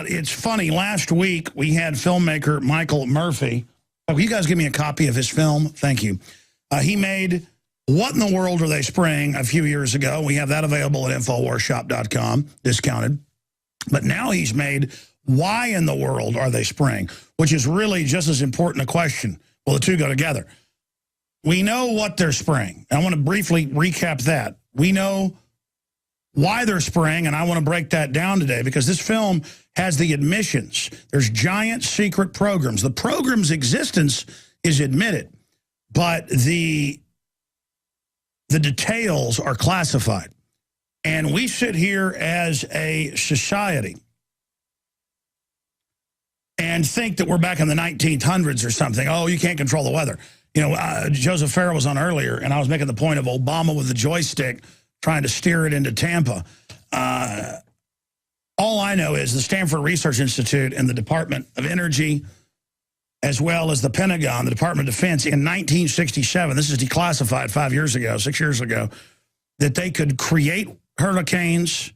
about, it's funny, last week we had filmmaker Michael Murphy. Oh, will you guys give me a copy of his film? Thank you. He made What in the World Are They Spraying a few years ago. We have that available at InfoWarsShop.com, discounted. But now he's made Why in the World Are They Spraying, which is really just as important a question. Well, the two go together. We know what they're spraying. I want to briefly recap that. We know why they're spraying, and I want to break that down today because this film has the admissions. There's giant secret programs. The program's existence is admitted, but the details are classified. And we sit here as a society and think that we're back in the 1900s or something. Oh, you can't control the weather. You know, Joseph Farah was on earlier, and I was making the point of Obama with the joystick trying to steer it into Tampa. All I know is the Stanford Research Institute and the Department of Energy, as well as the Pentagon, the Department of Defense, in 1967, this is declassified 5 years ago, 6 years ago, that they could create hurricanes,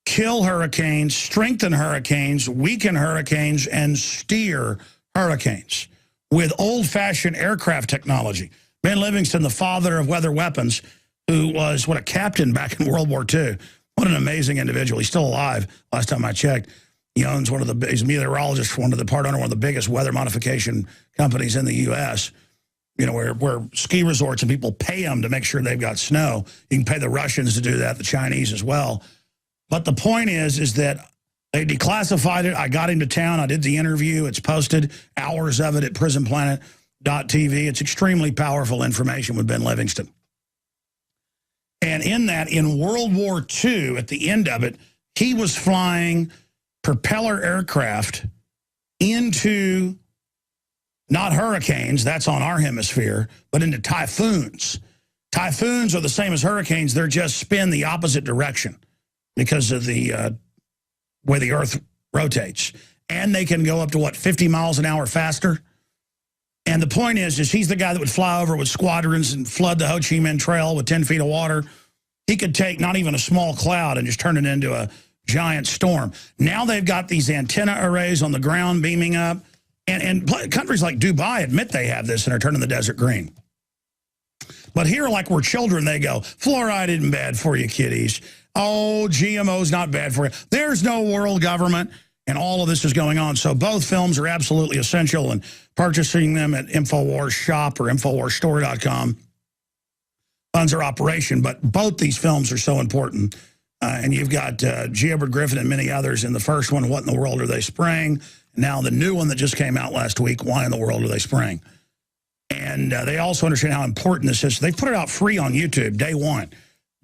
kill hurricanes, strengthen hurricanes, weaken hurricanes, and steer hurricanes with old-fashioned aircraft technology. Ben Livingston, the father of weather weapons, who was, a captain back in World War II. What an amazing individual. He's still alive, last time I checked. He owns he's a meteorologist for one of the biggest weather modification companies in the U.S., you know, where ski resorts and people pay them to make sure they've got snow. You can pay the Russians to do that, the Chinese as well. But the point is that they declassified it. I got him to town. I did the interview. It's posted, hours of it at prisonplanet.tv. It's extremely powerful information with Ben Livingston. And in that, in World War II, at the end of it, he was flying propeller aircraft into not hurricanes, that's on our hemisphere, but into typhoons. Typhoons are the same as hurricanes. They're just spin the opposite direction because of the way the Earth rotates. And they can go up to, 50 miles an hour faster? And the point is he's the guy that would fly over with squadrons and flood the Ho Chi Minh Trail with 10 feet of water. He could take not even a small cloud and just turn it into a giant storm. Now they've got these antenna arrays on the ground beaming up. And countries like Dubai admit they have this and are turning the desert green. But here, like we're children, they go, fluoride isn't bad for you, kiddies. Oh, GMO's not bad for you. There's no world government, and all of this is going on. So both films are absolutely essential, and purchasing them at InfoWars Shop or InfoWarsStore.com funds our operation. But both these films are so important. And you've got Gilbert Griffin and many others in the first one, What in the World Are They Spraying? Now the new one that just came out last week, Why in the World Are They Spraying? And they also understand how important this is. They put it out free on YouTube, day one,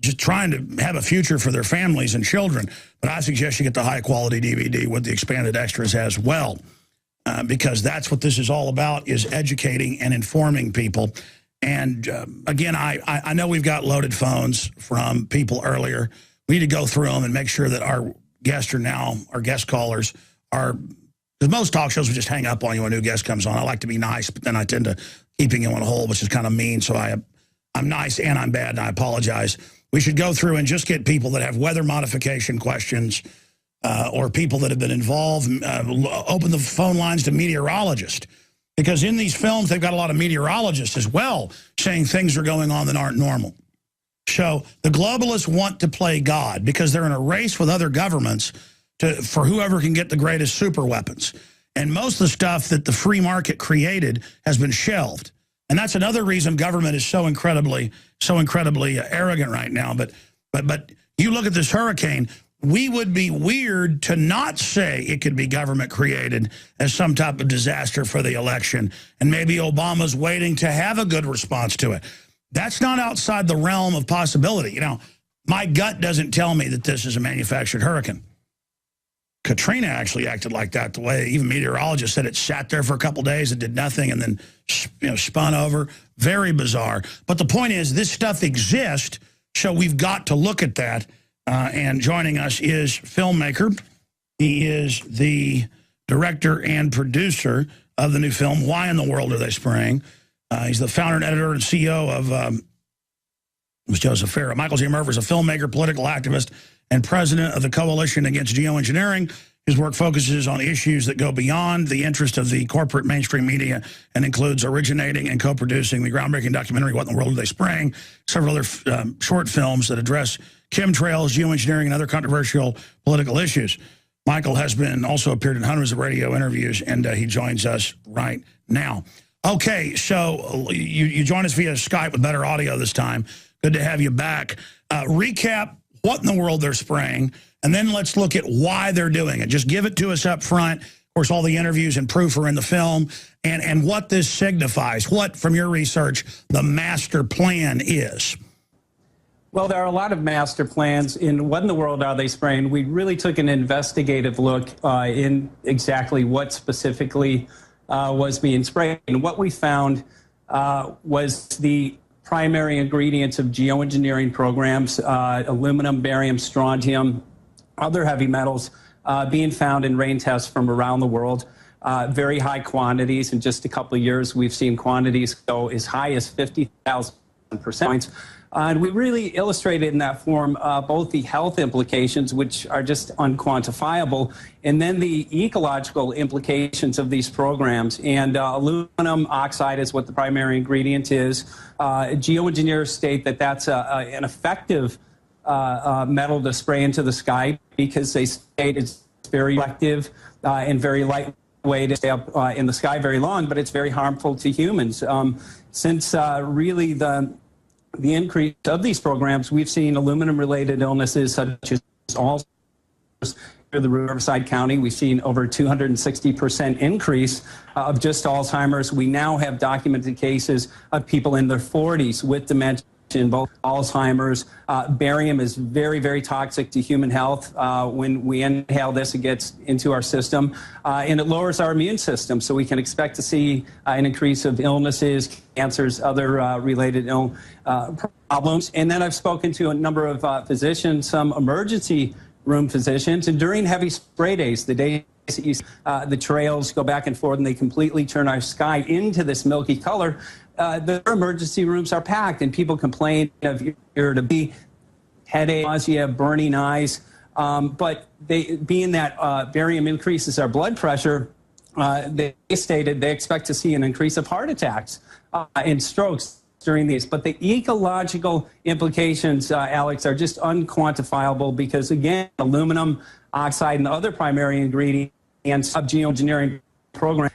just trying to have a future for their families and children. But I suggest you get the high-quality DVD with the expanded extras as well, because that's what this is all about, is educating and informing people. And, again, I know we've got loaded phones from people earlier. We need to go through them and make sure that our guests our guest callers are, because most talk shows will just hang up on you when a new guest comes on. I like to be nice, but then I tend to keeping you on hold, which is kind of mean. So I'm nice and I'm bad, and I apologize. We should go through and just get people that have weather modification questions or people that have been involved, open the phone lines to meteorologists. Because in these films, they've got a lot of meteorologists as well saying things are going on that aren't normal. So the globalists want to play God because they're in a race with other governments for whoever can get the greatest super weapons. And most of the stuff that the free market created has been shelved. And that's another reason government is so incredibly arrogant right now. But you look at this hurricane, we would be weird to not say it could be government created as some type of disaster for the election. And maybe Obama's waiting to have a good response to it. That's not outside the realm of possibility. You know, my gut doesn't tell me that this is a manufactured hurricane. Katrina actually acted like that, the way even meteorologists said it sat there for a couple days and did nothing and then spun over. Very bizarre. But the point is, this stuff exists, so we've got to look at that. And joining us is filmmaker. He is the director and producer of the new film, Why in the World Are They Spraying? He's the founder and editor and CEO of Joseph Farah. Michael J. Murphy is a filmmaker, political activist, and president of the Coalition Against Geo-Engineering. His work focuses on issues that go beyond the interest of the corporate mainstream media and includes originating and co-producing the groundbreaking documentary, What in the World Are They Spraying?, several other short films that address chemtrails, geoengineering, and other controversial political issues. Michael has also appeared in hundreds of radio interviews, and he joins us right now. Okay, so you join us via Skype with better audio this time. Good to have you back. Recap what in the world they're spraying, and then let's look at why they're doing it. Just give it to us up front. Of course, all the interviews and proof are in the film, and what this signifies, what, from your research, the master plan is. Well, there are a lot of master plans. In What in the World Are They Spraying? We really took an investigative look in exactly what specifically was being sprayed. And what we found was the primary ingredients of geoengineering programs, aluminum, barium, strontium, other heavy metals being found in rain tests from around the world. Very high quantities. In just a couple of years, we've seen quantities go as high as 50,000%. And we really illustrated in that form both the health implications, which are just unquantifiable, and then the ecological implications of these programs. And aluminum oxide is what the primary ingredient is. Geoengineers state that that's an effective metal to spray into the sky because they state it's very effective and very lightweight to stay up in the sky very long, but it's very harmful to humans. Since really the increase of these programs, we've seen aluminum-related illnesses such as Alzheimer's. The Riverside County, we've seen over 260% increase of just Alzheimer's. We now have documented cases of people in their 40s with dementia, both Alzheimer's. Barium is very, very toxic to human health. When we inhale this, it gets into our system, and it lowers our immune system. So we can expect to see an increase of illnesses, cancers, other related problems. And then I've spoken to a number of physicians, some emergency room physicians, and during heavy spray days, the days that you see the trails go back and forth and they completely turn our sky into this milky color, the emergency rooms are packed and people complain of irritability, headache, nausea, burning eyes. But being that barium increases our blood pressure, they stated they expect to see an increase of heart attacks and strokes during these. But the ecological implications, Alex, are just unquantifiable because, again, aluminum oxide and other primary ingredients of geoengineering programs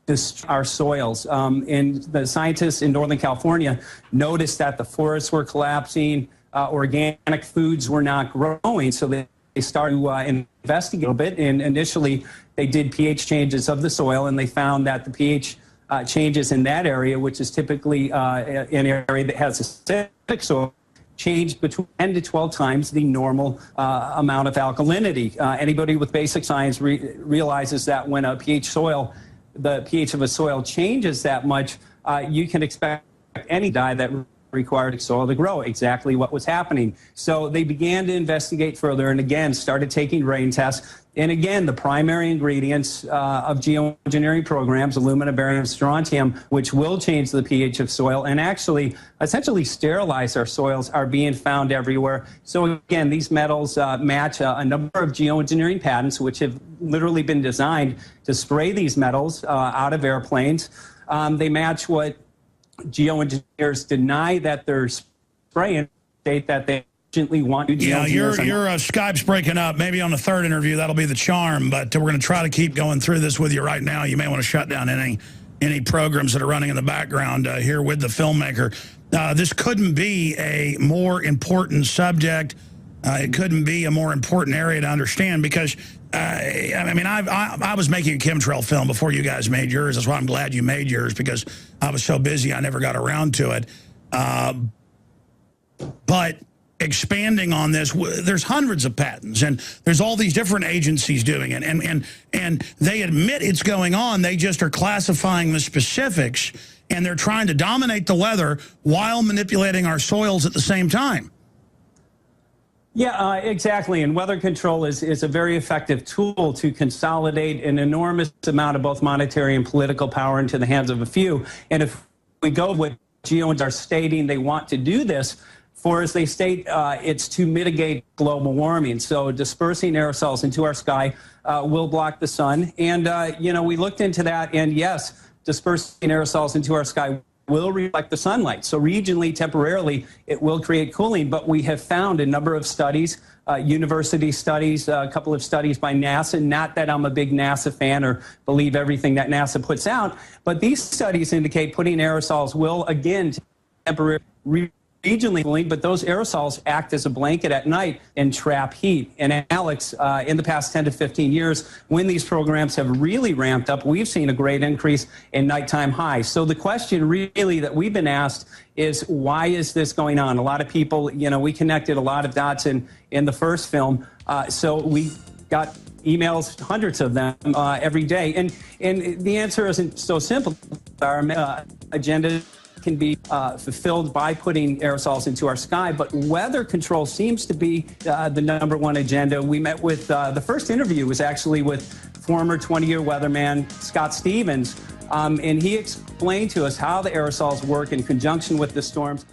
destroy our soils. And the scientists in Northern California noticed that the forests were collapsing, organic foods were not growing, so they started to investigate a little bit. And initially, they did pH changes of the soil, and they found that the pH changes in that area, which is typically an area that has acidic soil, changed between 10 to 12 times the normal amount of alkalinity. Anybody with basic science realizes that when a the pH of a soil changes that much, you can expect any dye that required soil to grow, exactly what was happening. So they began to investigate further and again started taking rain tests. And again, the primary ingredients of geoengineering programs, aluminum, barium, strontium, which will change the pH of soil and actually essentially sterilize our soils, are being found everywhere. So again, these metals match a number of geoengineering patents, which have literally been designed to spray these metals out of airplanes. They match what geoengineers deny that they're spraying, state that they want to. Yeah, your Skype's breaking up. Maybe on the third interview, that'll be the charm, but we're going to try to keep going through this with you right now. You may want to shut down any programs that are running in the background here with the filmmaker. This couldn't be a more important subject. It couldn't be a more important area to understand because, I mean, I was making a chemtrail film before you guys made yours. That's why I'm glad you made yours, because I was so busy I never got around to it. But expanding on this, there's hundreds of patents, and there's all these different agencies doing it, and they admit it's going on. They just are classifying the specifics, and they're trying to dominate the weather while manipulating our soils at the same time. Yeah, exactly. And weather control is a very effective tool to consolidate an enormous amount of both monetary and political power into the hands of a few. And if we go with geoengineers are stating they want to do this for, as they state, it's to mitigate global warming. So dispersing aerosols into our sky will block the sun. And, we looked into that, and yes, dispersing aerosols into our sky will reflect the sunlight. So regionally, temporarily, it will create cooling. But we have found a number of studies, university studies, a couple of studies by NASA. Not that I'm a big NASA fan or believe everything that NASA puts out, but these studies indicate putting aerosols will, again, temporarily regionally cooling, but those aerosols act as a blanket at night and trap heat. And Alex, in the past 10 to 15 years, when these programs have really ramped up, we've seen a great increase in nighttime highs. So the question really that we've been asked is, why is this going on? A lot of people, we connected a lot of dots in the first film. So we got emails, hundreds of them every day. And the answer isn't so simple. Our agenda can be fulfilled by putting aerosols into our sky, but weather control seems to be the number one agenda. We met with, the first interview was actually with former 20-year weatherman Scott Stevens, and he explained to us how the aerosols work in conjunction with the storms.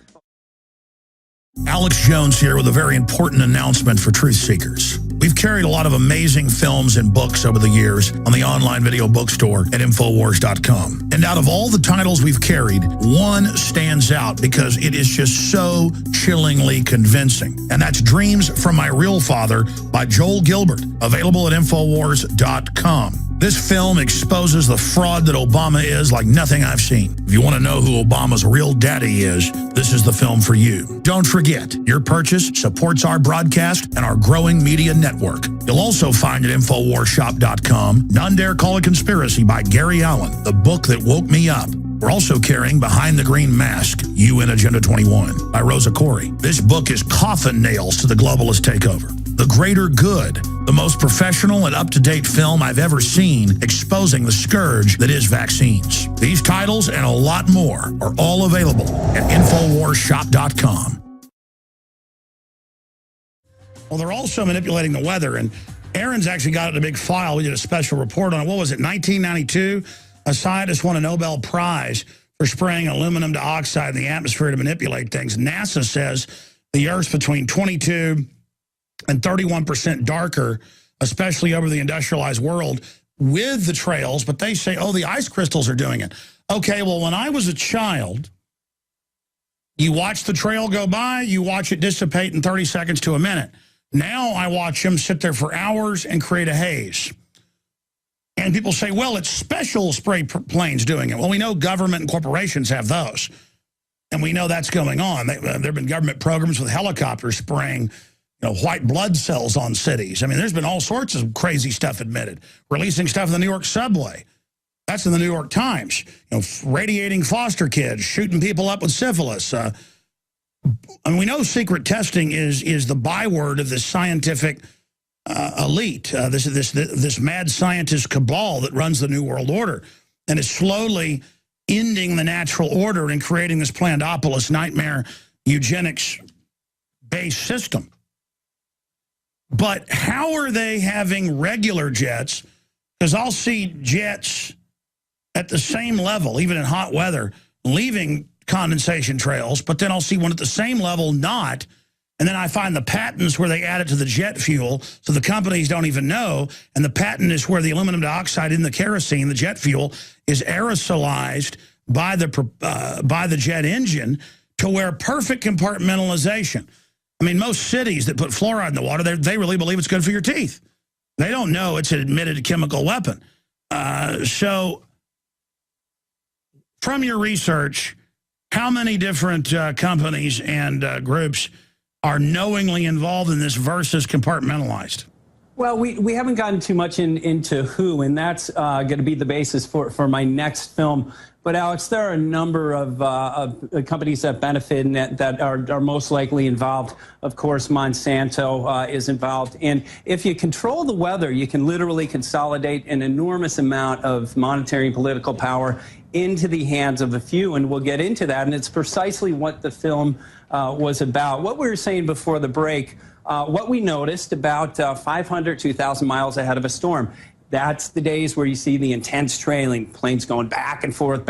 Alex Jones here with a very important announcement for truth seekers. We've carried a lot of amazing films and books over the years on the online video bookstore at Infowars.com. And out of all the titles we've carried, one stands out because it is just so chillingly convincing. And that's Dreams from My Real Father by Joel Gilbert, available at Infowars.com. This film exposes the fraud that Obama is like nothing I've seen. If you want to know who Obama's real daddy is, this is the film for you. Don't forget, your purchase supports our broadcast and our growing media network. You'll also find at InfoWarsShop.com, None Dare Call a Conspiracy by Gary Allen, the book that woke me up. We're also carrying Behind the Green Mask, UN Agenda 21 by Rosa Corey. This book is coffin nails to the globalist takeover. The Greater Good, the most professional and up-to-date film I've ever seen exposing the scourge that is vaccines. These titles and a lot more are all available at InfoWarsShop.com. Well, they're also manipulating the weather, and Aaron's actually got it in a big file. We did a special report on it. What was it, 1992? A scientist won a Nobel Prize for spraying aluminum dioxide in the atmosphere to manipulate things. NASA says the Earth's between 22 and 31% darker, especially over the industrialized world with the trails, but they say, oh, the ice crystals are doing it. Okay, well, when I was a child, you watch the trail go by, you watch it dissipate in 30 seconds to a minute. Now I watch them sit there for hours and create a haze. And people say, well, it's special spray planes doing it. Well, we know government and corporations have those. And we know that's going on. There have been government programs with helicopters spraying white blood cells on cities. I mean, there's been all sorts of crazy stuff admitted. Releasing stuff in the New York subway. That's in the New York Times. Radiating foster kids, shooting people up with syphilis. And we know secret testing is the byword of this scientific elite, this mad scientist cabal that runs the New World Order and is slowly ending the natural order and creating this Plandopolis nightmare eugenics-based system. But how are they having regular jets? Because I'll see jets at the same level, even in hot weather, leaving condensation trails, but then I'll see one at the same level not, and then I find the patents where they add it to the jet fuel, so the companies don't even know, and the patent is where the aluminum dioxide in the kerosene, the jet fuel, is aerosolized by the jet engine to where perfect compartmentalization. I mean, most cities that put fluoride in the water, they really believe it's good for your teeth. They don't know it's an admitted chemical weapon. So from your research, how many different companies and groups are knowingly involved in this versus compartmentalized? Well, we haven't gotten too much into who, and that's going to be the basis for my next film. But, Alex, there are a number of companies that benefit and that are most likely involved. Of course, Monsanto is involved. And if you control the weather, you can literally consolidate an enormous amount of monetary and political power into the hands of a few, and we'll get into that. And it's precisely what the film was about. What we were saying before the break, what we noticed about 500 to 1,000 miles ahead of a storm, That's the days where you see the intense trailing, planes going back and forth,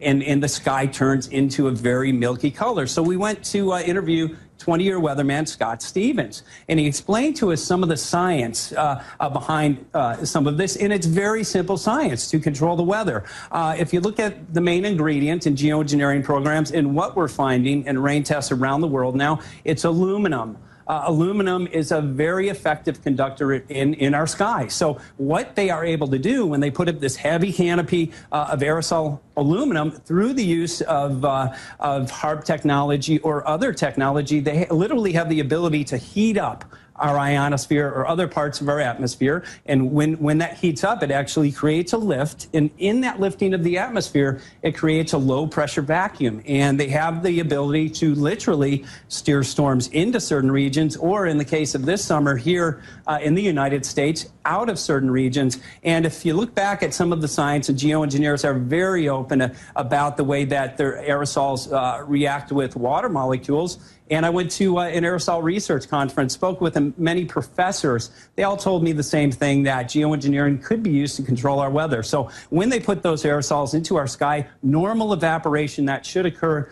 and the sky turns into a very milky color. So we went to interview 20-year weatherman Scott Stevens, and he explained to us some of the science behind some of this, and it's very simple science to control the weather. If you look at the main ingredient in geoengineering programs and what we're finding in rain tests around the world now, it's aluminum. Aluminum is a very effective conductor in our sky. So what they are able to do when they put up this heavy canopy of aerosol aluminum through the use of HARP technology or other technology, they literally have the ability to heat up our ionosphere or other parts of our atmosphere. And when that heats up, it actually creates a lift. And in that lifting of the atmosphere, it creates a low pressure vacuum. And they have the ability to literally steer storms into certain regions, or in the case of this summer here in the United States, out of certain regions. And if you look back at some of the science, and geoengineers are very open about the way that their aerosols react with water molecules. And I went to an aerosol research conference, spoke with many professors. They all told me the same thing, that geoengineering could be used to control our weather. So when they put those aerosols into our sky, normal evaporation that should occur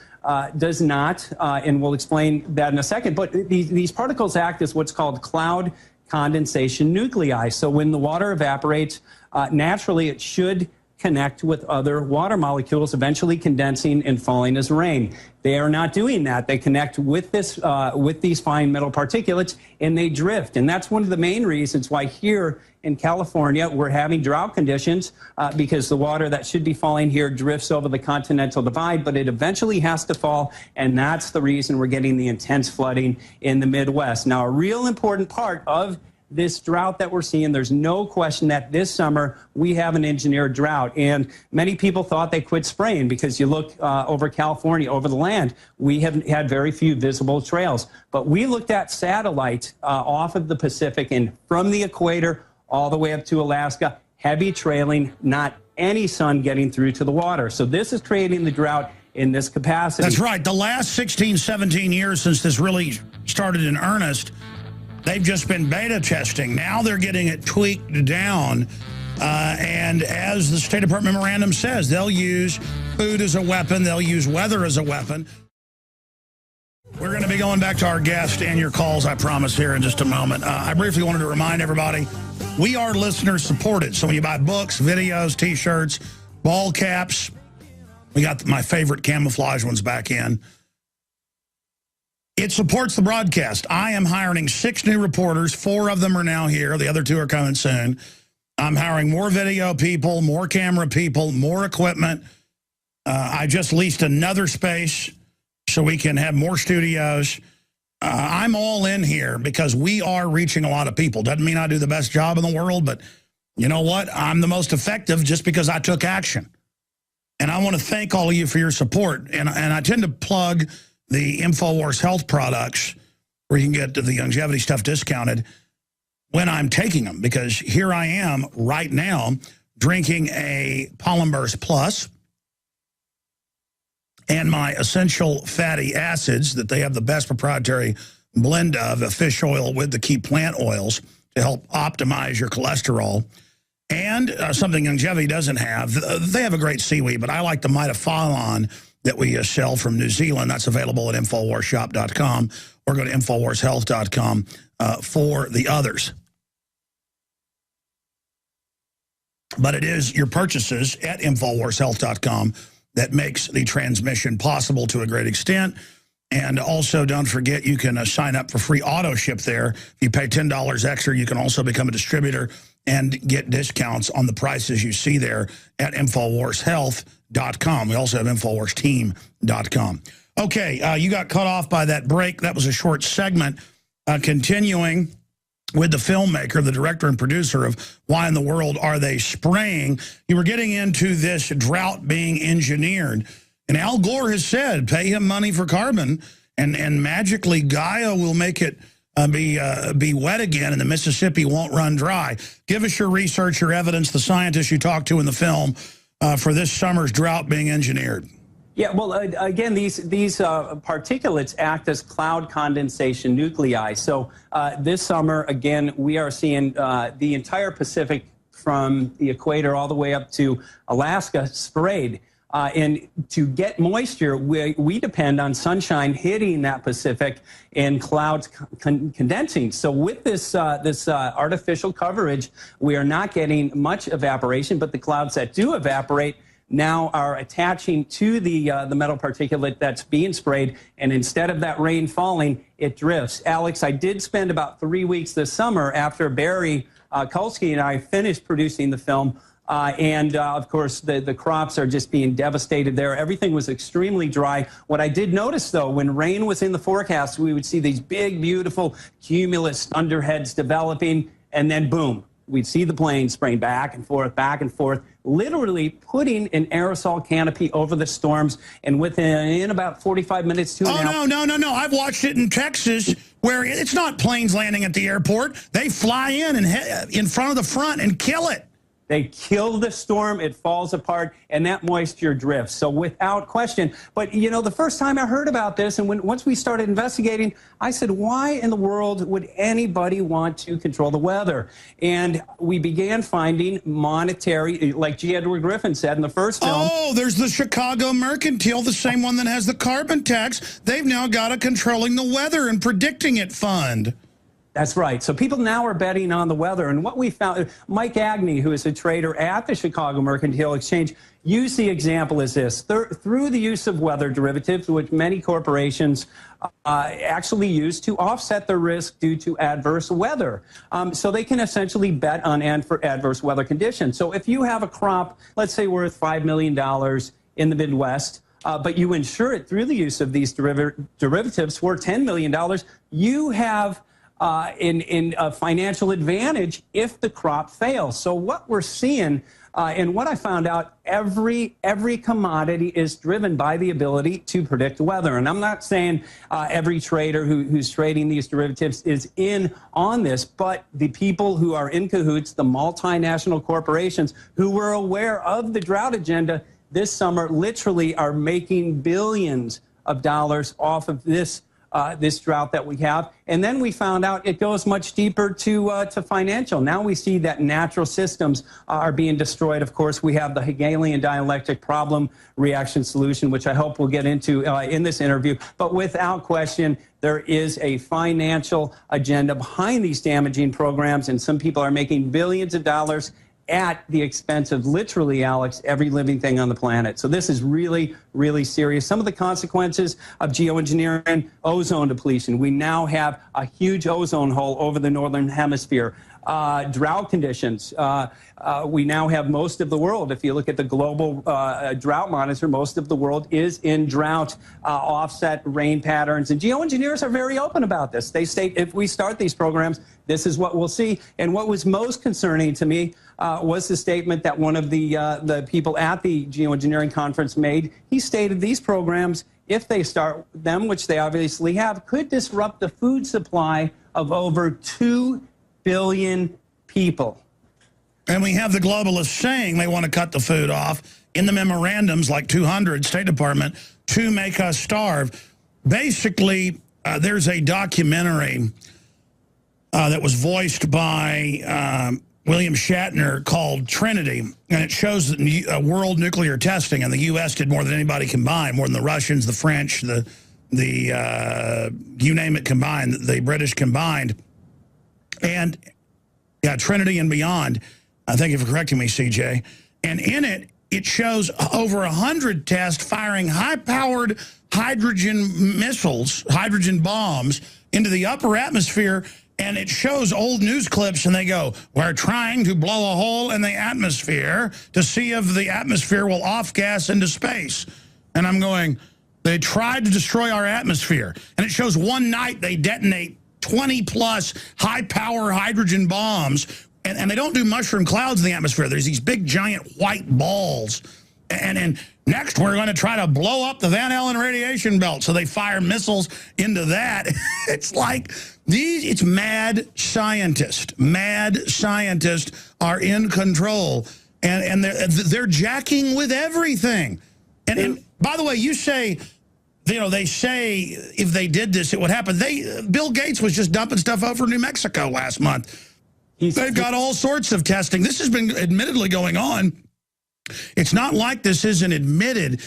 does not, and we'll explain that in a second. But these particles act as what's called cloud condensation nuclei. So when the water evaporates, naturally it should connect with other water molecules, eventually condensing and falling as rain. They are not doing that. They connect with these fine metal particulates, and they drift. And that's one of the main reasons why here in California we're having drought conditions, because the water that should be falling here drifts over the continental divide, but it eventually has to fall, and that's the reason we're getting the intense flooding in the Midwest. Now, a real important part of this drought that we're seeing, there's no question that this summer we have an engineered drought. And many people thought they quit spraying because you look over California, over the land, we have had very few visible trails. But we looked at satellite off of the Pacific and from the equator all the way up to Alaska, heavy trailing, not any sun getting through to the water. So this is creating the drought in this capacity. That's right. The last 16, 17 years since this really started in earnest, they've just been beta testing. Now they're getting it tweaked down. And as the State Department memorandum says, they'll use food as a weapon. They'll use weather as a weapon. We're going to be going back to our guest and your calls, I promise, here in just a moment. I briefly wanted to remind everybody, we are listener supported. So when you buy books, videos, T-shirts, ball caps, we got my favorite camouflage ones back in. It supports the broadcast. I am hiring 6 new reporters. 4 of them are now here. The other 2 are coming soon. I'm hiring more video people, more camera people, more equipment. I just leased another space so we can have more studios. I'm all in here because we are reaching a lot of people. Doesn't mean I do the best job in the world, but you know what? I'm the most effective just because I took action. And I want to thank all of you for your support. And I tend to plug the InfoWars Health products where you can get the longevity stuff discounted when I'm taking them, because here I am right now drinking a Polymers Plus and my essential fatty acids that they have the best proprietary blend of fish oil with the key plant oils to help optimize your cholesterol. And something longevity doesn't have. They have a great seaweed, but I like the Mitophyllon that we sell from New Zealand. That's available at InfoWarsShop.com, or go to InfoWarsHealth.com for the others. But it is your purchases at InfoWarsHealth.com that makes the transmission possible to a great extent. And also, don't forget, you can sign up for free auto ship there. If you pay $10 extra, you can also become a distributor and get discounts on the prices you see there at InfoWarsHealth.com. We also have InfoWarsTeam.com. Okay, you got cut off by that break. That was a short segment. Continuing with the filmmaker, the director and producer of Why in the World Are They Spraying? You were getting into this drought being engineered. And Al Gore has said, pay him money for carbon, and magically Gaia will make it be wet again, and the Mississippi won't run dry. Give us your research, your evidence, the scientists you talked to in the film for this summer's drought being engineered. Yeah, well, again, these particulates act as cloud condensation nuclei. So this summer, again, we are seeing the entire Pacific from the equator all the way up to Alaska sprayed. And to get moisture, we depend on sunshine hitting that Pacific and clouds condensing. So with this artificial coverage, we are not getting much evaporation, but the clouds that do evaporate now are attaching to the metal particulate that's being sprayed, and instead of that rain falling, it drifts. Alex, I did spend about 3 weeks this summer after Barry Kulski and I finished producing the film. Of course, the crops are just being devastated there. Everything was extremely dry. What I did notice, though, when rain was in the forecast, we would see these big, beautiful cumulus thunderheads developing, and then boom, we'd see the planes spraying back and forth, literally putting an aerosol canopy over the storms. And within about 45 minutes to an hour. No. I've watched it in Texas where it's not planes landing at the airport. They fly in and in front of the front and kill it. They kill the storm, it falls apart, and that moisture drifts. So without question. But, you know, the first time I heard about this, and once we started investigating, I said, why in the world would anybody want to control the weather? And we began finding monetary, like G. Edward Griffin said in the first film. Oh, there's the Chicago Mercantile, the same one that has the carbon tax. They've now got a controlling the weather and predicting it fund. That's right. So people now are betting on the weather. And what we found, Mike Agnew, who is a trader at the Chicago Mercantile Exchange, used the example as this. Through the use of weather derivatives, which many corporations actually use to offset the risk due to adverse weather. So they can essentially bet on adverse weather conditions. So if you have a crop, let's say worth $5 million in the Midwest, but you insure it through the use of these derivatives for $10 million, you have in a financial advantage if the crop fails. So what we're seeing, and what I found out, every commodity is driven by the ability to predict weather. And I'm not saying every trader who's trading these derivatives is in on this, but the people who are in cahoots, the multinational corporations who were aware of the drought agenda this summer, literally are making billions of dollars off of this drought that we have. And then we found out it goes much deeper to financial. Now we see that natural systems are being destroyed. Of course, we have the Hegelian dialectic problem reaction solution, which I hope we'll get into in this interview. But without question, there is a financial agenda behind these damaging programs, and some people are making billions of dollars at the expense of literally, Alex, every living thing on the planet. So this is really, really serious. Some of the consequences of geoengineering: ozone depletion. We now have a huge ozone hole over the northern hemisphere. Drought conditions. We now have most of the world, if you look at the global drought monitor, most of the world is in drought, offset rain patterns. And geoengineers are very open about this. They state if we start these programs, this is what we'll see. And what was most concerning to me was the statement that one of the people at the geoengineering conference made. He stated these programs, if they start them, which they obviously have, could disrupt the food supply of over 2 billion people. And we have the globalists saying they want to cut the food off in the memorandums, like 200, State Department, to make us starve. Basically, there's a documentary that was voiced by William Shatner called Trinity, and it shows that world nuclear testing, and the U.S. did more than anybody combined, more than the Russians, the French, the you name it combined, the British combined. And, yeah, Trinity and beyond, thank you for correcting me, CJ. And in it, it shows over 100 tests firing high-powered hydrogen missiles, hydrogen bombs, into the upper atmosphere. And it shows old news clips, and they go, we're trying to blow a hole in the atmosphere to see if the atmosphere will off-gas into space. And I'm going, they tried to destroy our atmosphere. And it shows one night they detonate 20-plus high-power hydrogen bombs, and they don't do mushroom clouds in the atmosphere. There's these big, giant white balls. And next, we're going to try to blow up the Van Allen radiation belt. So they fire missiles into that. It's like it's mad scientists. Mad scientists are in control, and they're jacking with everything. And by the way, you say, you know, they say if they did this, it would happen. Bill Gates was just dumping stuff over New Mexico last month. They've got all sorts of testing. This has been admittedly going on. It's not like this isn't admitted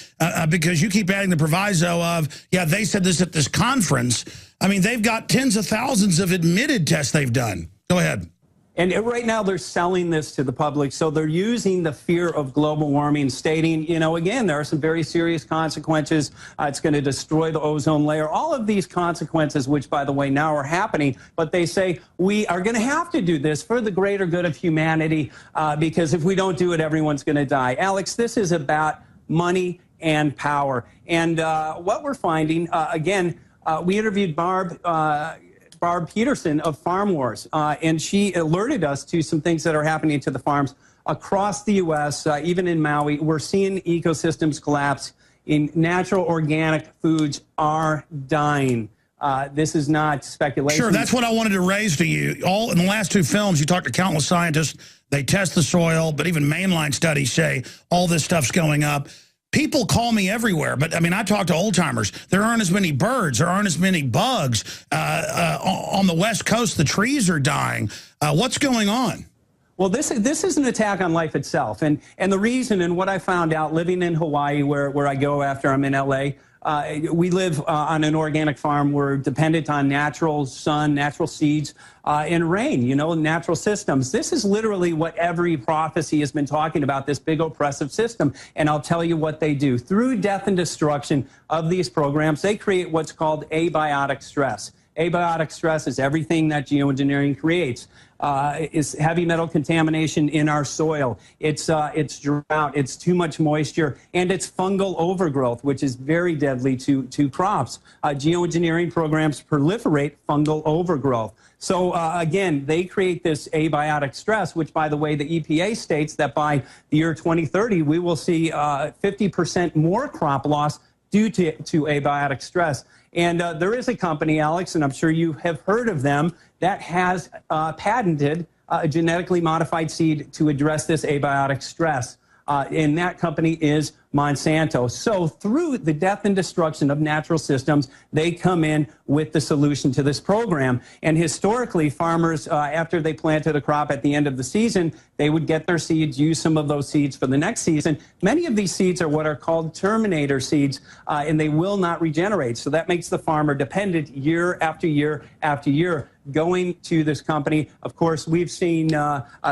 because you keep adding the proviso of, yeah, they said this at this conference. I mean, they've got tens of thousands of admitted tests they've done. Go ahead. And right now they're selling this to the public. So they're using the fear of global warming, stating, you know, again, there are some very serious consequences. It's going to destroy the ozone layer. All of these consequences, which, by the way, now are happening. But they say we are going to have to do this for the greater good of humanity, because if we don't do it, everyone's going to die. Alex, this is about money and power. And what we're finding, again, we interviewed Barb Peterson of Farm Wars, and she alerted us to some things that are happening to the farms across the U.S., even in Maui. We're seeing ecosystems collapse. In natural organic foods are dying. This is not speculation. Sure, that's what I wanted to raise to you. All in the last two films, you talk to countless scientists. They test the soil, but even mainline studies say all this stuff's going up. People call me everywhere, but I mean, I talk to old timers. There aren't as many birds. There aren't as many bugs. On the West Coast, the trees are dying. What's going on? Well, this is an attack on life itself. And the reason, and what I found out living in Hawaii, where I go after I'm in L.A., we live on an organic farm. We're dependent on natural sun, natural seeds, and rain, you know, natural systems. This is literally what every prophecy has been talking about, this big oppressive system. And I'll tell you what they do. Through death and destruction of these programs, they create what's called abiotic stress. Abiotic stress is everything that geoengineering creates. Is heavy metal contamination in our soil. It's drought. It's too much moisture, and it's fungal overgrowth, which is very deadly to crops. Geoengineering programs proliferate fungal overgrowth. So again, they create this abiotic stress, which, by the way, the EPA states that by the year 2030, we will see 50% more crop loss due to abiotic stress. And there is a company, Alex, and I'm sure you have heard of them, that has patented a genetically modified seed to address this abiotic stress. And that company is Monsanto. So through the death and destruction of natural systems, they come in with the solution to this program. And historically, farmers, after they planted a crop at the end of the season, they would get their seeds, use some of those seeds for the next season. Many of these seeds are what are called terminator seeds, and they will not regenerate. So that makes the farmer dependent year after year after year going to this company. Of course, we've seen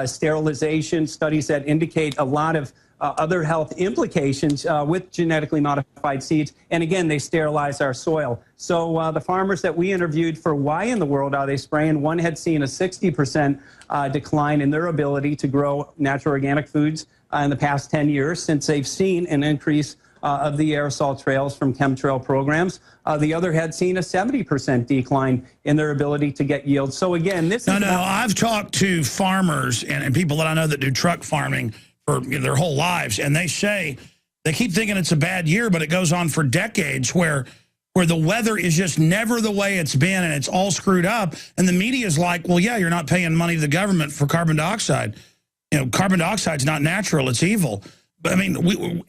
sterilization studies that indicate a lot of other health implications with genetically modified seeds. And again, they sterilize our soil. So the farmers that we interviewed for why in the world are they spraying, one had seen a 60% decline in their ability to grow natural organic foods in the past 10 years since they've seen an increase of the aerosol trails from chemtrail programs. The other had seen a 70% decline in their ability to get yield. So again, this is... No, I've talked to farmers and people that I know that do truck farming for their whole lives, and they say they keep thinking it's a bad year, but it goes on for decades where the weather is just never the way it's been, and it's all screwed up. And the media is like, well, yeah, you're not paying money to the government for carbon dioxide. You know, carbon dioxide's not natural; it's evil. But I mean,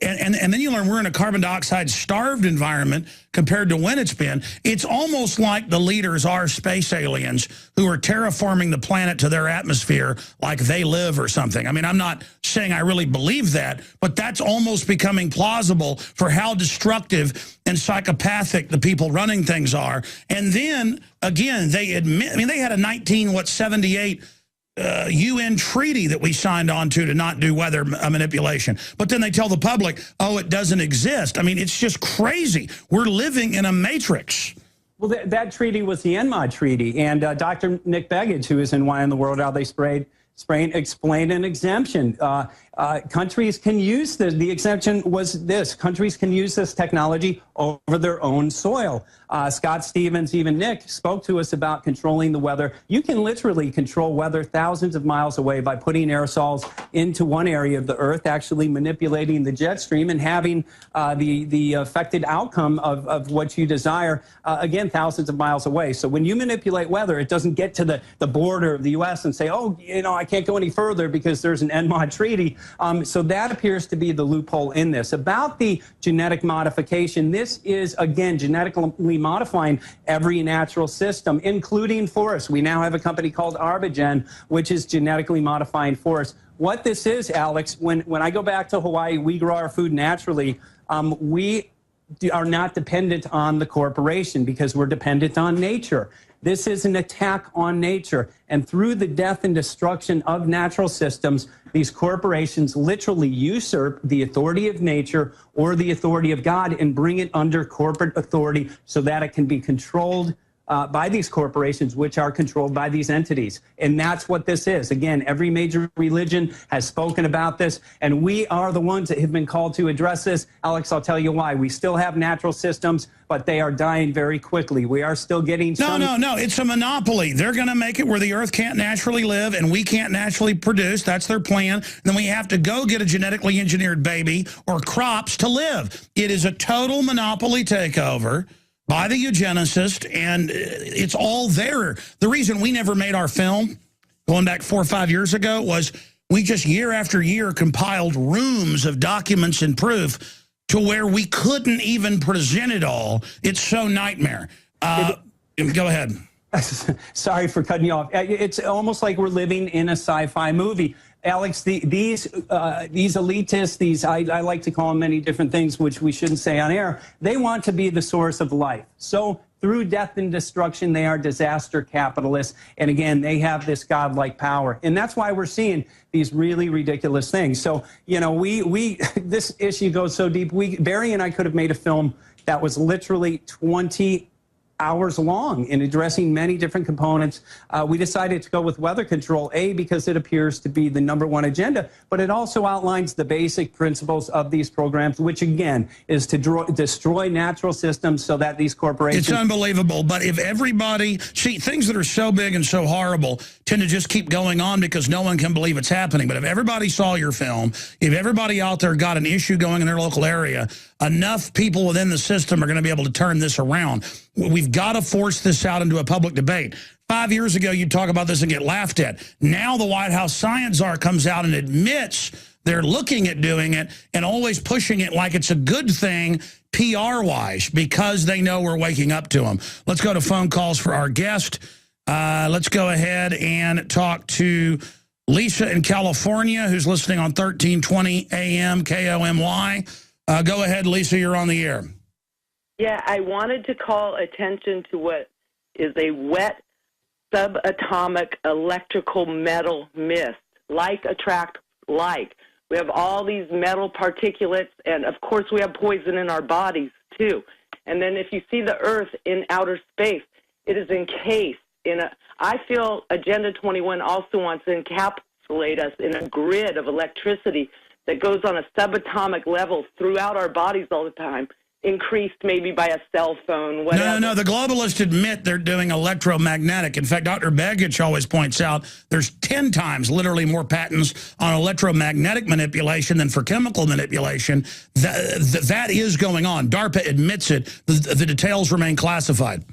and then you learn we're in a carbon dioxide starved environment compared to when it's been. It's almost like the leaders are space aliens who are terraforming the planet to their atmosphere like they live or something. I mean, I'm not saying I really believe that, but that's almost becoming plausible for how destructive and psychopathic the people running things are. And then, again, they admit, I mean, they had a 1978 UN treaty that we signed on to not do weather manipulation. But then they tell the public, oh, it doesn't exist. I mean, it's just crazy. We're living in a matrix. Well, that treaty was the ENMOD treaty. And Dr. Nick Begich, who is in Why in the World Are They Spraying, explained an exemption. Countries can use this. The exemption was this. Countries can use this technology over their own soil. Scott Stevens, even Nick, spoke to us about controlling the weather. You can literally control weather thousands of miles away by putting aerosols into one area of the Earth, actually manipulating the jet stream and having the affected outcome of what you desire, again, thousands of miles away. So when you manipulate weather, it doesn't get to the border of the U.S. and say, oh, you know, I can't go any further because there's an ENMOD treaty. So that appears to be the loophole in this. About the genetic modification, this is, again, genetically modifying every natural system, including forests. We now have a company called Arbigen, which is genetically modifying forests. What this is, Alex, when I go back to Hawaii, we grow our food naturally. We are not dependent on the corporation because we're dependent on nature. This is an attack on nature. And through the death and destruction of natural systems, these corporations literally usurp the authority of nature or the authority of God and bring it under corporate authority so that it can be controlled by these corporations, which are controlled by these entities. And that's what this is. Again, every major religion has spoken about this, and we are the ones that have been called to address this. Alex, I'll tell you why. We still have natural systems, but they are dying very quickly. We are still getting some... No, it's a monopoly. They're going to make it where the earth can't naturally live and we can't naturally produce. That's their plan. And then we have to go get a genetically engineered baby or crops to live. It is a total monopoly takeover by the eugenicists, and it's all there. The reason we never made our film, going back 4 or 5 years ago, was we just year after year compiled rooms of documents and proof to where we couldn't even present it all. It's so nightmare. Go ahead. Sorry for cutting you off. It's almost like we're living in a sci-fi movie. Alex, these elitists, I like to call them many different things, which we shouldn't say on air, they want to be the source of life. So through death and destruction, they are disaster capitalists. And again, they have this godlike power. And that's why we're seeing these really ridiculous things. So, you know, this issue goes so deep. Barry and I could have made a film that was literally 20 hours long in addressing many different components. We decided to go with weather control, because it appears to be the #1 agenda, but it also outlines the basic principles of these programs, which again is to destroy natural systems so that these corporations... It's unbelievable, but if everybody... See, things that are so big and so horrible tend to just keep going on because no one can believe it's happening. But if everybody saw your film, if everybody out there got an issue going in their local area, enough people within the system are going to be able to turn this around. We've got to force this out into a public debate. 5 years ago, you'd talk about this and get laughed at. Now the White House science czar comes out and admits they're looking at doing it and always pushing it like it's a good thing PR-wise because they know we're waking up to them. Let's go to phone calls for our guest. Let's go ahead and talk to Lisa in California, who's listening on 1320 AM KOMY. Go ahead, Lisa, you're on the air. Yeah, I wanted to call attention to what is a wet subatomic electrical metal mist. Like attracts like. We have all these metal particulates, and of course we have poison in our bodies too. And then if you see the Earth in outer space, it is encased in a... I feel Agenda 21 also wants to encapsulate us in a grid of electricity that goes on a subatomic level throughout our bodies all the time, increased maybe by a cell phone, whatever. No, the globalists admit they're doing electromagnetic. In fact, Dr. Begich always points out there's 10 times literally more patents on electromagnetic manipulation than for chemical manipulation. That is going on. DARPA admits it. The details remain classified.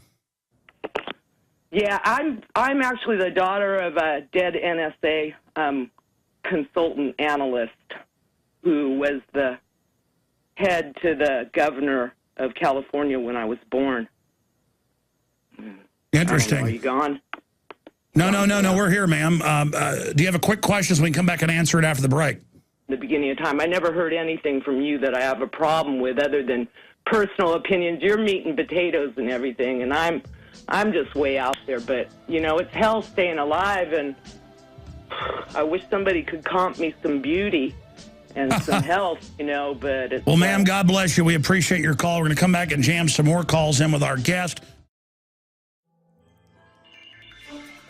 Yeah, I'm actually the daughter of a dead NSA consultant analyst who was the head to the governor of California when I was born. Interesting. Are you gone? No, we're here, ma'am. Do you have a quick question so we can come back and answer it after the break? The beginning of time. I never heard anything from you that I have a problem with other than personal opinions. You're meat and potatoes and everything, and I'm just way out there. But, you know, it's hell staying alive, and I wish somebody could comp me some beauty and some health, you know, but it's... Well, ma'am, God bless you. We appreciate your call. We're going to come back and jam some more calls in with our guest.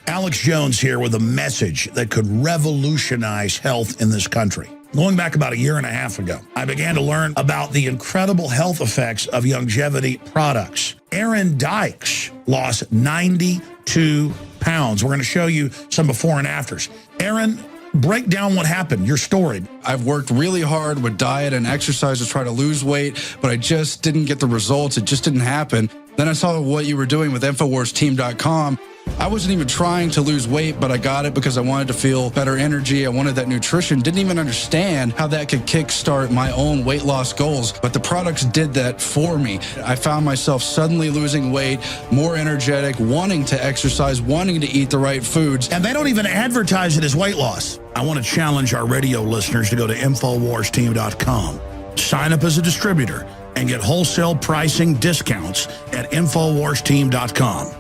Alex Jones here with a message that could revolutionize health in this country. Going back about a year and a half ago, I began to learn about the incredible health effects of longevity products. Aaron Dykes lost 92 pounds. We're going to show you some before and afters. Aaron, break down what happened, your story. I've worked really hard with diet and exercise to try to lose weight, but I just didn't get the results. It just didn't happen. Then I saw what you were doing with InfoWarsTeam.com. I wasn't even trying to lose weight, but I got it because I wanted to feel better energy. I wanted that nutrition. Didn't even understand how that could kickstart my own weight loss goals, but the products did that for me. I found myself suddenly losing weight, more energetic, wanting to exercise, wanting to eat the right foods. And they don't even advertise it as weight loss. I want to challenge our radio listeners to go to InfoWarsTeam.com, sign up as a distributor, and get wholesale pricing discounts at InfoWarsTeam.com.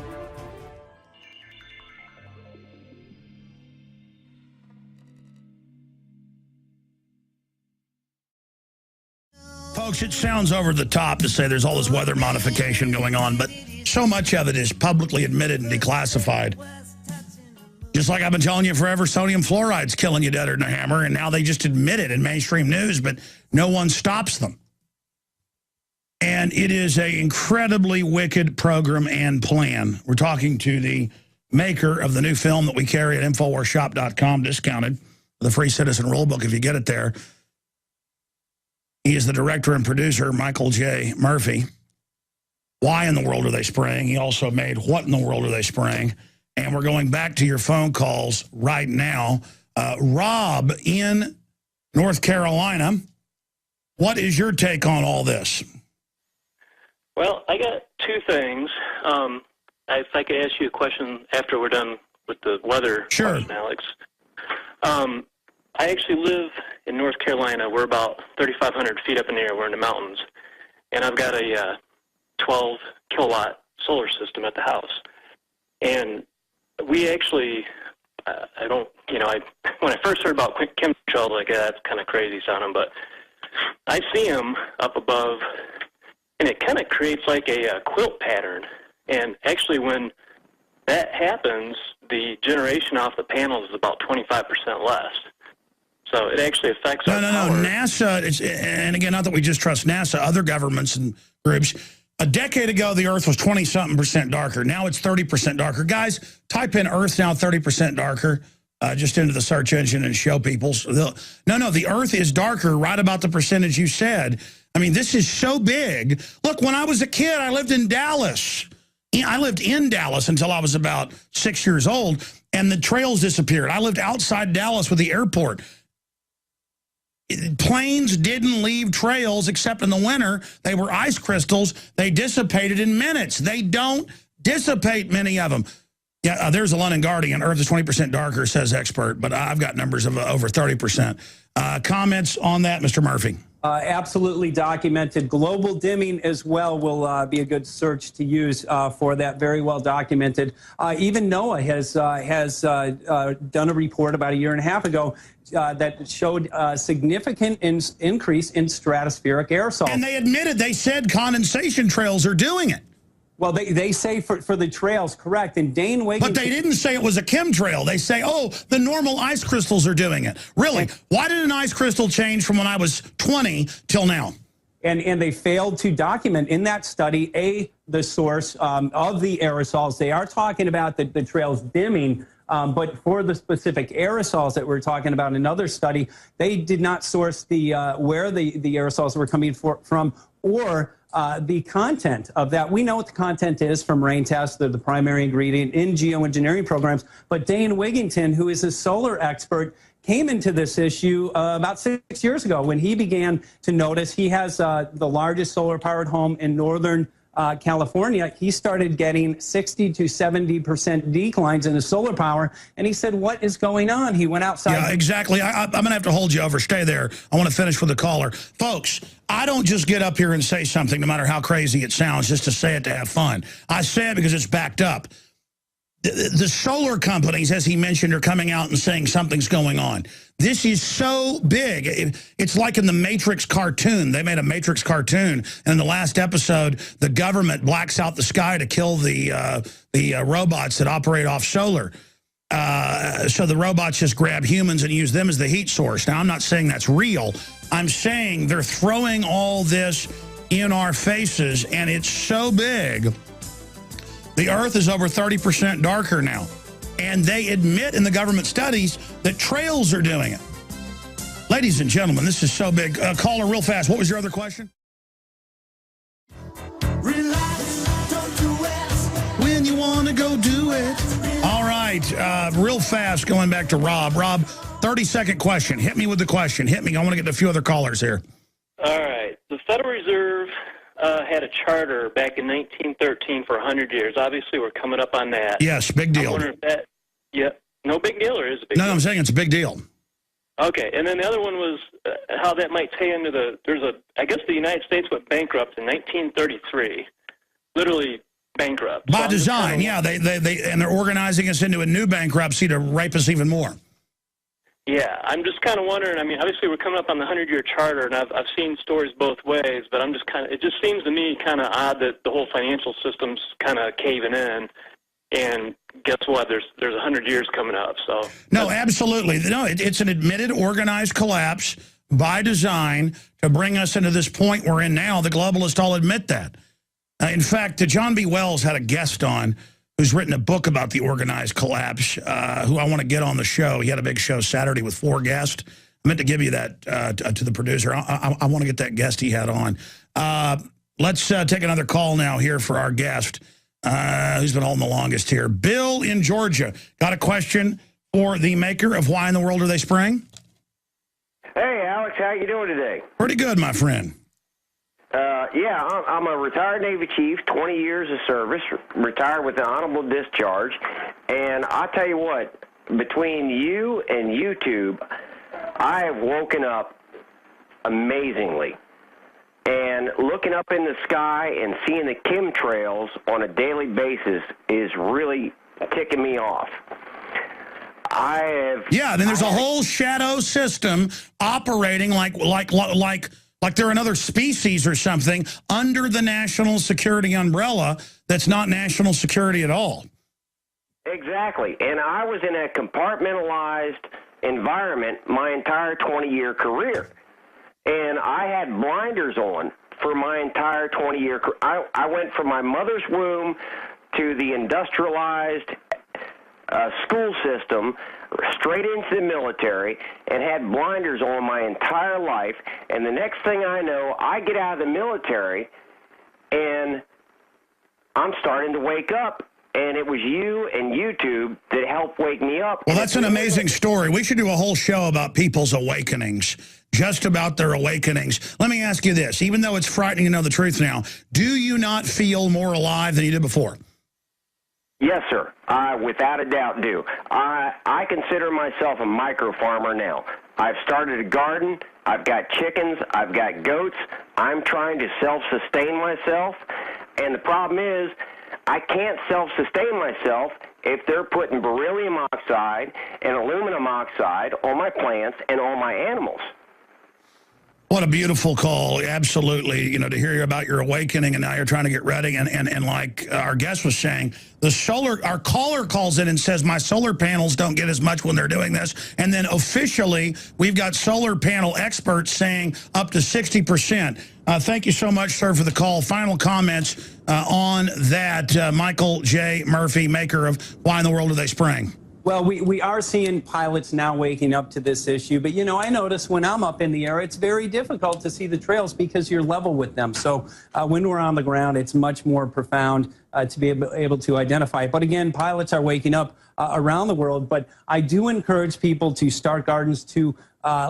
Folks, it sounds over the top to say there's all this weather modification going on, but so much of it is publicly admitted and declassified. Just like I've been telling you forever, sodium fluoride's killing you deader than a hammer, and now they just admit it in mainstream news, but no one stops them. And it is an incredibly wicked program and plan. We're talking to the maker of the new film that we carry at InfoWarsShop.com, discounted, the free citizen rulebook if you get it there. He is the director and producer, Michael J. Murphy. Why in the world are they spraying? He also made What in the World Are They Spraying? And we're going back to your phone calls right now. Rob in North Carolina, what is your take on all this? Well, I got two things. If I could ask you a question after we're done with the weather question, Alex. I actually live in North Carolina. We're about 3,500 feet up in the air. We're in the mountains. And I've got a 12 kilowatt solar system at the house. And we actually, when I first heard about chemtrails, like, that's kind of crazy sounding, but I see them up above, and it kind of creates like a quilt pattern. And actually, when that happens, the generation off the panels is about 25% less. So it actually affects our power. NASA, and again, not that we just trust NASA, other governments and groups. A decade ago, the Earth was 20-something% darker. Now it's 30% darker. Guys, type in Earth now 30% darker just into the search engine and show people. No, the Earth is darker right about the percentage you said. I mean, this is so big. Look, when I was a kid, I lived in Dallas. I lived in Dallas until I was about 6 years old, and the trails disappeared. I lived outside Dallas with the airport. Planes didn't leave trails except in the winter. They were ice crystals. They dissipated in minutes. They don't dissipate, many of them. Yeah, there's a London Guardian. Earth is 20% darker, says expert, but I've got numbers of over 30%. Comments on that, Mr. Murphy? Absolutely documented. Global dimming as well will be a good search to use for that. Very well documented. Even NOAA has done a report about a year and a half ago that showed a significant increase in stratospheric aerosol. And they admitted, they said condensation trails are doing it. Well, they say for the trails, correct. And Dane Wiggins... But they didn't say it was a chemtrail. They say, oh, the normal ice crystals are doing it. Really? Why did an ice crystal change from when I was 20 till now? And they failed to document in that study, the source of the aerosols. They are talking about the trails dimming, but for the specific aerosols that we're talking about in another study, they did not source where the aerosols were coming from or the content of that. We know what the content is from rain tests. They're the primary ingredient in geoengineering programs. But Dane Wigington, who is a solar expert, came into this issue about 6 years ago when he began to notice he has the largest solar-powered home in northern California. He started getting 60 to 70% declines in his solar power, and he said, what is going on? He went outside. Yeah, exactly. I'm going to have to hold you over. Stay there. I want to finish with the caller. Folks, I don't just get up here and say something, no matter how crazy it sounds, just to say it to have fun. I say it because it's backed up. The solar companies, as he mentioned, are coming out and saying something's going on. This is so big. It's like in the Matrix cartoon. They made a Matrix cartoon, and in the last episode, the government blacks out the sky to kill the robots that operate off solar. So the robots just grab humans and use them as the heat source. Now, I'm not saying that's real. I'm saying they're throwing all this in our faces, and it's so big. The Earth is over 30% darker now. And they admit in the government studies that trails are doing it. Ladies and gentlemen, this is so big. Caller, real fast. What was your other question? Relax, don't do it. When you want to go do it. right, real fast, going back to Rob. Rob, 30-second question. Hit me with the question. Hit me. I want to get to a few other callers here. All right. The Federal Reserve had a charter back in 1913 for 100 years. Obviously, we're coming up on that. Yes, big deal. I wonder if that, yeah, no big deal, or is it a big deal? No, I'm saying it's a big deal. Okay, and then the other one was how that might tie into I guess the United States went bankrupt in 1933, literally bankrupt. By design, yeah, they and they're organizing us into a new bankruptcy to rape us even more. Yeah, I'm just kind of wondering, I mean, obviously we're coming up on the 100-year charter, and I've seen stories both ways, but I'm just it just seems to me kind of odd that the whole financial system's kind of caving in, and guess what, there's 100 years coming up, so. No, absolutely. No, it's an admitted organized collapse by design to bring us into this point we're in now. The globalists all admit that. In fact, John B. Wells had a guest on who's written a book about the organized collapse, who I want to get on the show. He had a big show Saturday with 4 guests. I meant to give you that to the producer. I want to get that guest he had on. Let's take another call now here for our guest, who's been holding the longest here. Bill in Georgia. Got a question for the maker of Why in the World Are They Spraying? Hey, Alex, how you doing today? Pretty good, my friend. Yeah, I'm a retired Navy chief, 20 years of service, retired with an honorable discharge. And I tell you what, between you and YouTube, I have woken up amazingly. And looking up in the sky and seeing the chemtrails on a daily basis is really ticking me off. Yeah, then there's a whole shadow system operating like they're another species or something under the national security umbrella that's not national security at all. Exactly. And I was in a compartmentalized environment my entire 20-year career. And I had blinders on for my entire 20-year career. I went from my mother's womb to the industrialized school system, straight into the military, and had blinders on my entire life. And the next thing I know, I get out of the military, and I'm starting to wake up. And it was you and YouTube that helped wake me up. Well, that's an amazing story. We should do a whole show about people's awakenings, just about their awakenings. Let me ask you this. Even though it's frightening to know the truth now, do you not feel more alive than you did before? Yes, sir. I, without a doubt, do. I consider myself a micro farmer now. I've started a garden. I've got chickens. I've got goats. I'm trying to self-sustain myself. And the problem is, I can't self-sustain myself if they're putting beryllium oxide and aluminum oxide on my plants and on my animals. What a beautiful call. Absolutely. You know, to hear about your awakening and now you're trying to get ready. And like our guest was saying, our caller calls in and says, my solar panels don't get as much when they're doing this. And then officially, we've got solar panel experts saying up to 60%. Thank you so much, sir, for the call. Final comments on that. Michael J. Murphy, maker of Why in the World Are They Spraying? Well, we are seeing pilots now waking up to this issue. But, you know, I notice when I'm up in the air, it's very difficult to see the trails because you're level with them. So when we're on the ground, it's much more profound to be able to identify it. But again, pilots are waking up around the world. But I do encourage people to start gardens to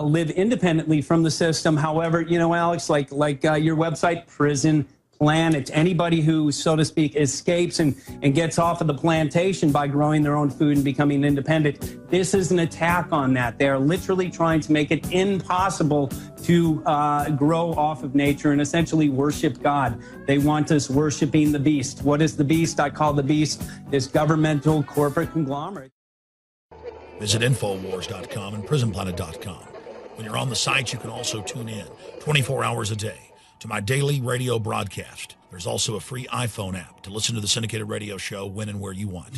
live independently from the system. However, you know, Alex, like your website, Prison Planet, anybody who, so to speak, escapes and gets off of the plantation by growing their own food and becoming independent, this is an attack on that. They are literally trying to make it impossible to grow off of nature and essentially worship God. They want us worshiping the beast. What is the beast? I call the beast this governmental corporate conglomerate. Visit Infowars.com and PrisonPlanet.com. When you're on the site, you can also tune in 24 hours a day to my daily radio broadcast. There's also a free iPhone app to listen to the syndicated radio show when and where you want.